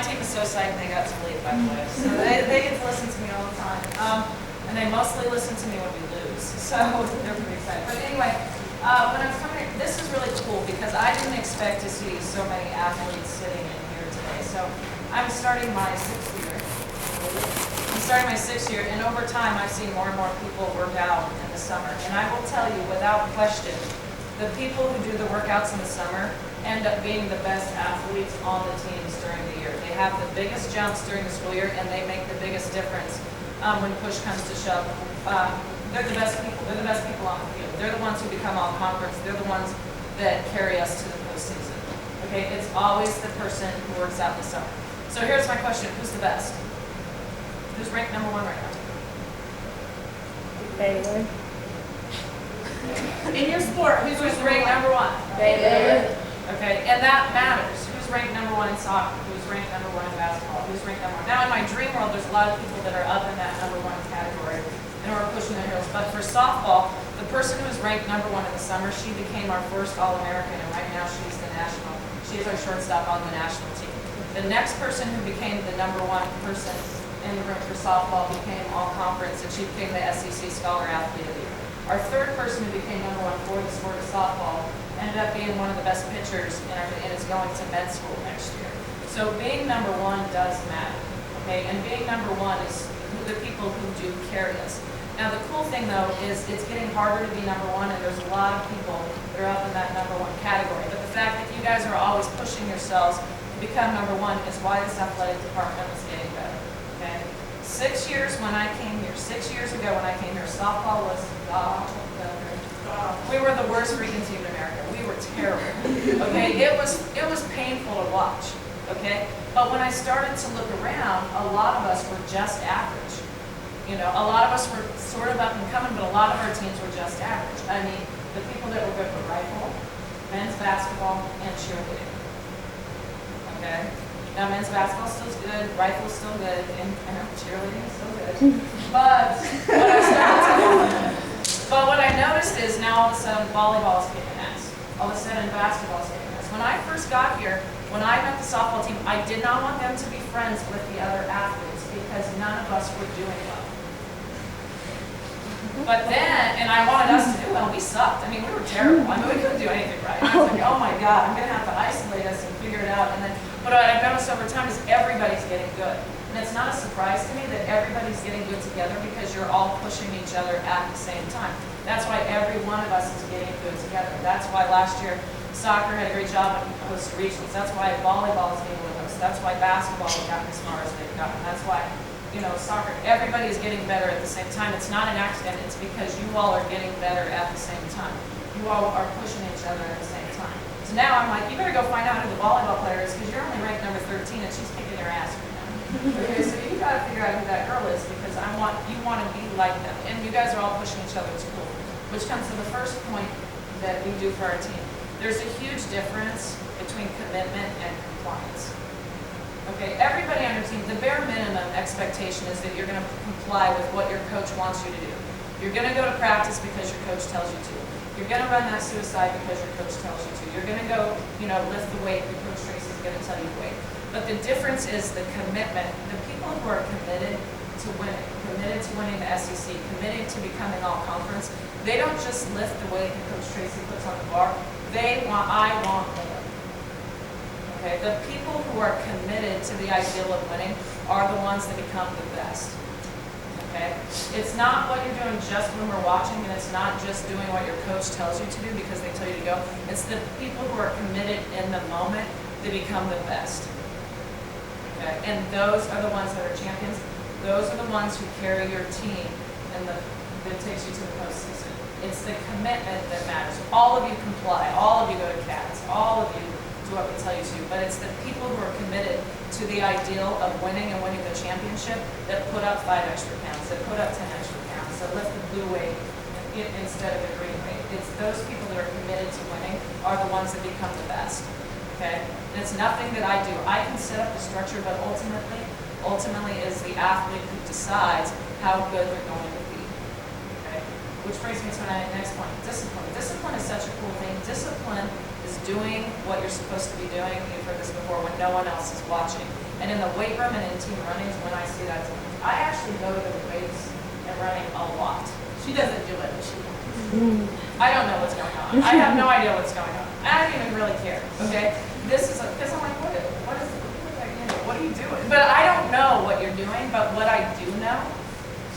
my team is so psyched they got to leave, by the way. So they get to listen to me all the time. And they mostly listen to me when we lose. So they're pretty excited. But anyway, when I was coming here, this is really cool because I didn't expect to see so many athletes sitting in here today. So I'm starting my 6th year. And over time I've seen more and more people work out in the summer. And I will tell you, without question, the people who do the workouts in the summer end up being the best athletes on the teams during the year. They have the biggest jumps during the school year, and they make the biggest difference when push comes to shove. They're the best people. They're the best people on the field. They're the ones who become all conference. They're the ones that carry us to the postseason. Okay, it's always the person who works out in the summer. So here's my question: who's the best? Who's ranked #1 right now? Baylor. In your sport, who's ranked #1? Baylor. Okay, and that matters. Who's ranked #1 in soccer? Who's ranked #1 in basketball? Who's ranked #1? Now, in my dream world, there's a lot of people that are up in that #1 category and who are pushing their heels. But for softball, the person who was ranked #1 in the summer, she became our first All-American, and right now she's the national. She is our shortstop on the national team. The next person who became the #1 person in the room for softball became All-Conference, and she became the SEC Scholar Athlete of the Year. Our third person who became #1 for the sport of softball ended up being one of the best pitchers and is going to med school next year. So being #1 does matter, okay? And being #1 is the people who do carry us. Now the cool thing though is it's getting harder to be #1, and there's a lot of people that are up in that #1 category. But the fact that you guys are always pushing yourselves to become #1 is why this athletic department is getting better, okay? 6 years when I came here, 6 years ago when I came here, softball was we were the worst freaking team in America. We were terrible. Okay, it was painful to watch. Okay, but when I started to look around, a lot of us were just average. You know, a lot of us were sort of up and coming, but a lot of our teams were just average. I mean, the people that were good were rifle, men's basketball, and cheerleading. Okay, now men's basketball still good, rifle's still good, and cheerleading is still good. But what I noticed is now all of a sudden volleyball is kicking ass. All of a sudden basketball is kicking ass. When I first got here, when I met the softball team, I did not want them to be friends with the other athletes because none of us were doing well. But then, and I wanted us to do well, we sucked. I mean, we were terrible. I mean, we couldn't do anything right. I was like, oh my God, I'm going to have to isolate us and figure it out. And then, what I've noticed over time is everybody's getting good. And it's not a surprise to me that everybody's getting good together because you're all pushing each other at the same time. That's why every one of us is getting good together. That's why last year soccer had a great job on host regionals. That's why volleyball is being with us. That's why basketball has gotten as far as they've gotten. That's why, you know, soccer, everybody is getting better at the same time. It's not an accident. It's because you all are getting better at the same time. You all are pushing each other at the same time. So now I'm like, you better go find out who the volleyball player is because you're only ranked #13 and she's kicking your ass right now. Okay, so you got to figure out who that girl is because you want to be like them. And you guys are all pushing each other. It's cool. Which comes to the first point that we do for our team. There's a huge difference between commitment and compliance. Okay, everybody on your team, the bare minimum expectation is that you're going to comply with what your coach wants you to do. You're going to go to practice because your coach tells you to. You're going to run that suicide because your coach tells you to. You're going to go, lift the weight because Coach Tracy is going to tell you to weight. But the difference is the commitment. The people who are committed to winning, committed to winning the SEC, committed to becoming all-conference, they don't just lift the weight that Coach Tracy puts on the bar. I want more. Okay, the people who are committed to the ideal of winning are the ones that become the best. Okay, it's not what you're doing just when we're watching, and it's not just doing what your coach tells you to do because they tell you to go. It's the people who are committed in the moment that become the best. Okay, and those are the ones that are champions. Those are the ones who carry your team and that takes you to the postseason. It's the commitment that matters. All of you comply. All of you go to CATS. All of you do what we tell you to. But it's the people who are committed to the ideal of winning and winning the championship that put up 5 extra pounds, that put up 10 extra pounds, that lift the blue weight instead of the green weight. It's those people that are committed to winning are the ones that become the best. Okay? And it's nothing that I do. I can set up the structure, but ultimately is the athlete who decides how good they're going to be. Okay? Which brings me to my next point, discipline. Discipline is such a cool thing. Discipline is is doing what you're supposed to be doing. You've heard this before, when no one else is watching. And in the weight room and in team runnings, when I see that, I actually go to the weights and running a lot. She doesn't do it, but she wants. I don't know what's going on. I have no idea what's going on. I don't even really care, okay? This is, because I'm like, what are you doing? But I don't know what you're doing, but what I do know,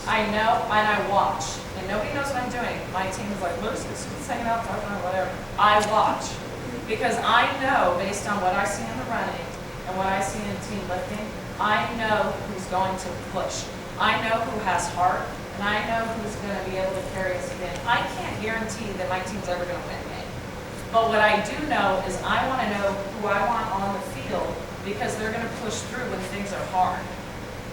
I know and I watch. And nobody knows what I'm doing. My team is like, Lucy, just hanging out, talking about whatever. I watch. Because I know, based on what I see in the running and what I see in team lifting, I know who's going to push. I know who has heart, and I know who's going to be able to carry us again. I can't guarantee that my team's ever going to win me. But what I do know is I want to know who I want on the field, because they're going to push through when things are hard.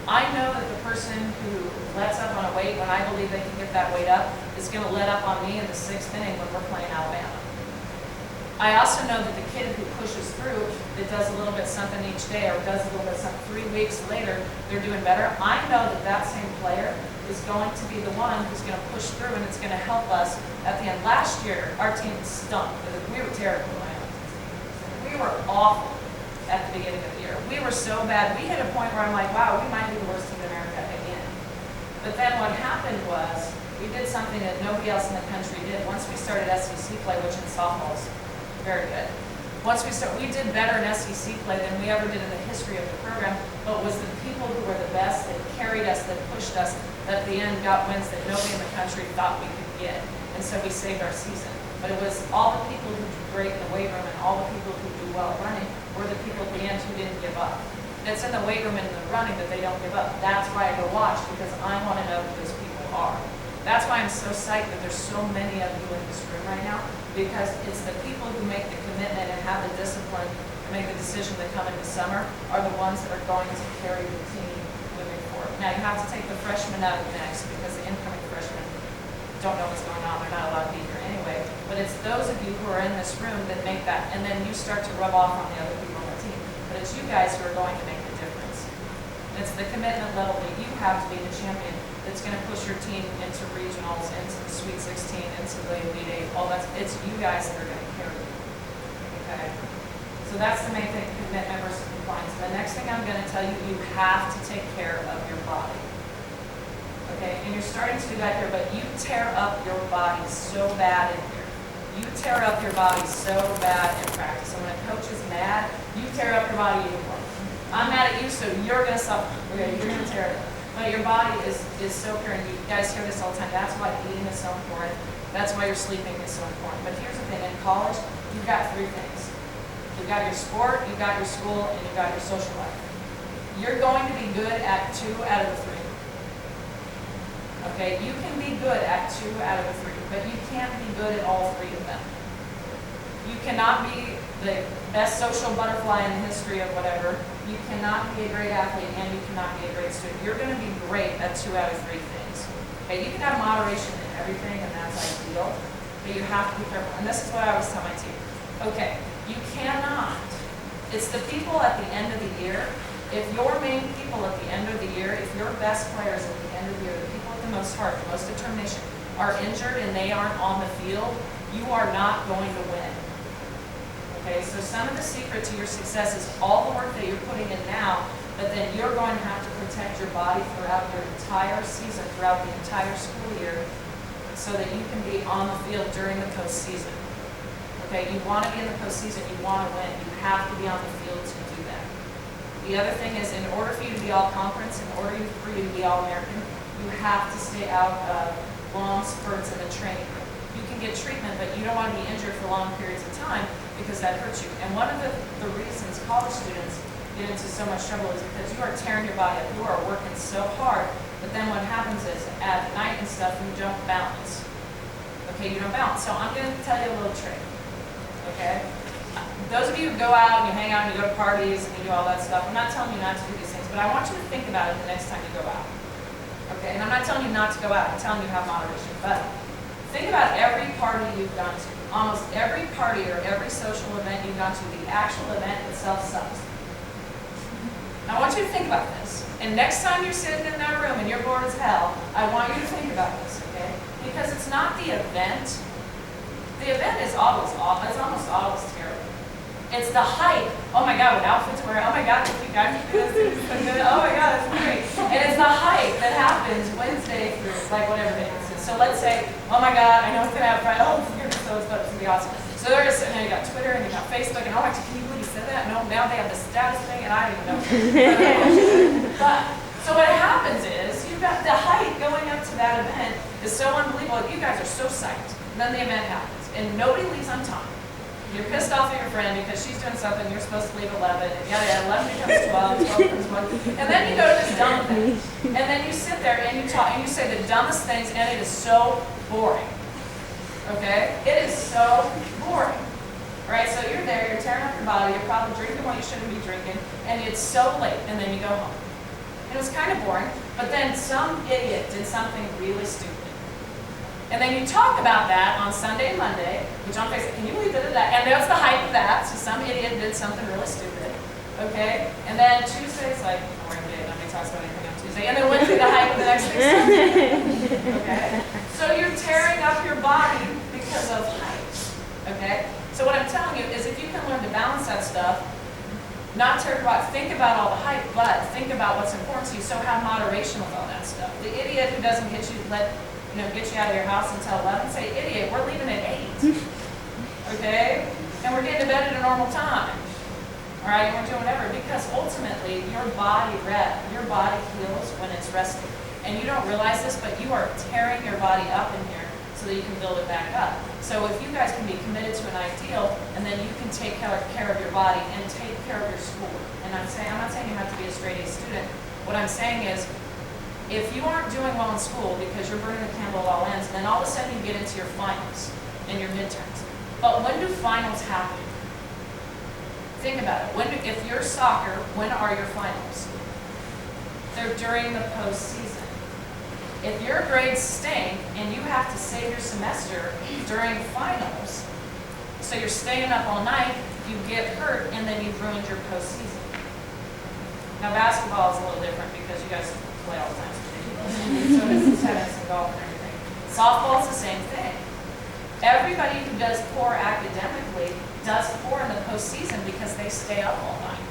I know that the person who lets up on a weight when I believe they can get that weight up is going to let up on me in the 6th inning when we're playing Alabama. I also know that the kid who pushes through, that does a little bit something each day or does a little bit something 3 weeks later, they're doing better. I know that that same player is going to be the one who's going to push through, and it's going to help us at the end. Last year, our team stunk. We were terrible. We were awful at the beginning of the year. We were so bad. We hit a point where I'm like, wow, we might be the worst team in America again. But then what happened was we did something that nobody else in the country did. Once we started SEC play, which in softball is very good. We did better in SEC play than we ever did in the history of the program, but it was the people who were the best, that carried us, that pushed us, that at the end got wins that nobody in the country thought we could get. And so we saved our season. But it was all the people who do great in the weight room and all the people who do well running were the people at the end who didn't give up. And it's in the weight room and in the running that they don't give up. That's why I go watch, because I want to know who those people are. That's why I'm so psyched that there's so many of you in this room right now, because it's the people who make the commitment and have the discipline to make the decision that come into summer are the ones that are going to carry the team moving forward. Now you have to take the freshmen out of the mix, because the incoming freshmen don't know what's going on. They're not allowed to be here anyway. But it's those of you who are in this room that make that, and then you start to rub off on the other people on the team. But it's you guys who are going to make the difference. And it's the commitment level that you have to be the champion that's going to push your team into regionals, into the Sweet 16, into the Elite 8, all that. It's you guys that are going to carry it. Okay? So that's the main thing, commitment versus compliance. The next thing I'm going to tell you, you have to take care of your body. Okay, and you're starting to do that here, but you tear up your body so bad in here. You tear up your body so bad in practice. And when a coach is mad, you tear up your body even more. I'm mad at you, so you're going to suffer. Okay, you're going to tear it up. But your body is so pure, and you guys hear this all the time. That's why eating is so important. That's why your sleeping is so important. But here's the thing, in college, you've got 3 things. You've got your sport, you've got your school, and you've got your social life. You're going to be good at 2 out of the 3. Okay, you can be good at 2 out of the 3, but you can't be good at all 3 of them. You cannot be the best social butterfly in the history of whatever. You cannot be a great athlete, and you cannot be a great student. You're going to be great at 2 out of 3 things. Okay, you can have moderation in everything, and that's ideal, but you have to be careful. And this is what I always tell my team. Okay, you cannot. It's the people at the end of the year. If your main people at the end of the year, if your best players at the end of the year, the people with the most heart, the most determination, are injured and they aren't on the field, you are not going to win. Okay, so some of the secret to your success is all the work that you're putting in now, but then you're going to have to protect your body throughout your entire season, throughout the entire school year, so that you can be on the field during the postseason. Okay, you want to be in the postseason, you want to win, you have to be on the field to do that. The other thing is, in order for you to be all conference, in order for you to be all American, you have to stay out of long spurts in the training room. You can get treatment, but you don't want to be injured for long periods of time because that hurts you. And one of the reasons college students get into so much trouble is because you are tearing your body up. You are working so hard, but then what happens is at night and stuff, you don't balance. Okay, you don't balance. So I'm going to tell you a little trick. Okay? Those of you who go out and you hang out and you go to parties and you do all that stuff, I'm not telling you not to do these things, but I want you to think about it the next time you go out. Okay, and I'm not telling you not to go out, I'm telling you to have moderation, but think about every party you've gone to. Almost every party or every social event you've gone to, the actual event itself sucks. I want you to think about this. And next time you're sitting in that room and you're bored as hell, I want you to think about this, okay? Because it's not the event. The event is always awful. It's almost always terrible. It's the hype. Oh my God, what outfit to wear. Oh my God, you guys do this. This is so good. Oh my God, it's great. And it's the hype that happens Wednesday through like whatever day it is. So let's say, oh my God, I know it's going to have Friday. Oh, it's going to be so it's going to be awesome. So there's, and then you got Twitter and you got Facebook and oh my God, can you believe you said that? No, now they have the status thing and I don't even know. But, so what happens is, you've got the hype going up to that event is so unbelievable. You guys are so psyched. And then the event happens and nobody leaves on time. You're pissed off at your friend because she's doing something, you're supposed to leave 11, and yeah, 11 becomes 12, 12 becomes 1, and then you go to this dumb thing, and then you sit there and you talk, and you say the dumbest things, and it is so boring, okay? It is so boring, right? So you're there, you're tearing up your body, you're probably drinking what you shouldn't be drinking, and it's so late, and then you go home. And it was kind of boring, but then some idiot did something really stupid. And then you talk about that on Sunday and Monday, which on Facebook, can you believe that? And that's the hype of that. So some idiot did something really stupid, okay? And then Tuesday's like, boring day, nobody talks about anything on Tuesday. And then Wednesday, the hype of the next thing, okay? So you're tearing up your body because of hype, okay? So what I'm telling you is if you can learn to balance that stuff, not tear your body, think about all the hype, but think about what's important to you, so have moderation with all that stuff. The idiot who doesn't get you, get you out of your house until 11, say, idiot, we're leaving at 8, okay? And we're getting to bed at a normal time, all right? And we're doing whatever, because ultimately, your body heals when it's resting. And you don't realize this, but you are tearing your body up in here so that you can build it back up. So if you guys can be committed to an ideal, and then you can take care of your body and take care of your school. And I'm not saying you have to be a straight A student. What I'm saying is, if you aren't doing well in school because you're burning the candle at all ends, then all of a sudden you get into your finals and your midterms. But when do finals happen? Think about it. If you're soccer, when are your finals? They're during the postseason. If your grades stink and you have to save your semester during finals, so you're staying up all night, you get hurt and then you've ruined your postseason. Now basketball is a little different because you guys play all the time. So does tennis and golf and everything. Softball is the same thing. Everybody who does poor academically does poor in the postseason because they stay up all night.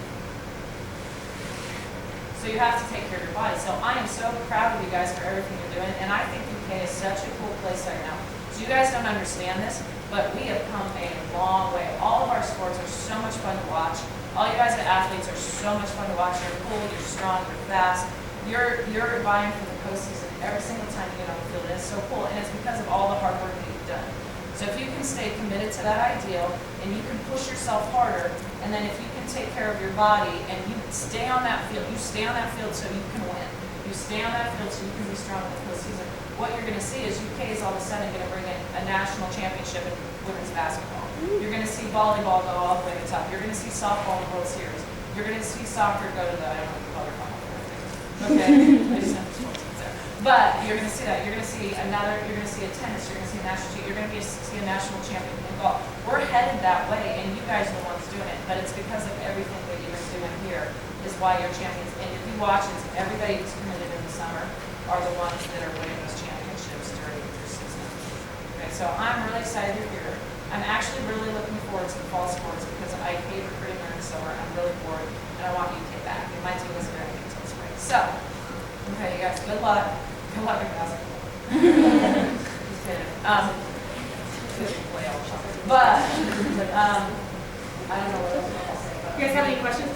So you have to take care of your body. So I am so proud of you guys for everything you're doing, and I think UK is such a cool place right now. So you guys don't understand this, but we have come a long way. All of our sports are so much fun to watch. All you guys as athletes are so much fun to watch. You're cool, you're strong, you're fast. You're vying for the postseason every single time you get on the field. And it's so cool, and it's because of all the hard work that you've done. So if you can stay committed to that ideal, and you can push yourself harder, and then if you can take care of your body, and you stay on that field, so you can win. You stay on that field so you can be strong in the postseason. What you're going to see is UK is all of a sudden going to bring in a national championship in women's basketball. You're going to see volleyball go all the way to the top. You're going to see softball in the World Series. You're going to see soccer go to the, I don't know, the color final. Okay, I just have the sports ones there. But you're going to see that. You're going to see you're going to see a tennis, you're going to see a national, you're going to see a national champion in golf. We're headed that way, and you guys are the ones doing it. But it's because of everything that you've been doing here is why you're champions. And if you watch, it's everybody who's committed in the summer are the ones that are winning those championships during your season. Okay, so I'm really excited you're here. I'm actually really looking forward to the fall sports because I hate recruiting during the summer. I'm really bored, and I want UK back. And my team isn't going to get until spring. So, okay, you guys, good luck. Good luck in basketball. Just kidding. But, I don't know what else to say. You guys have any questions?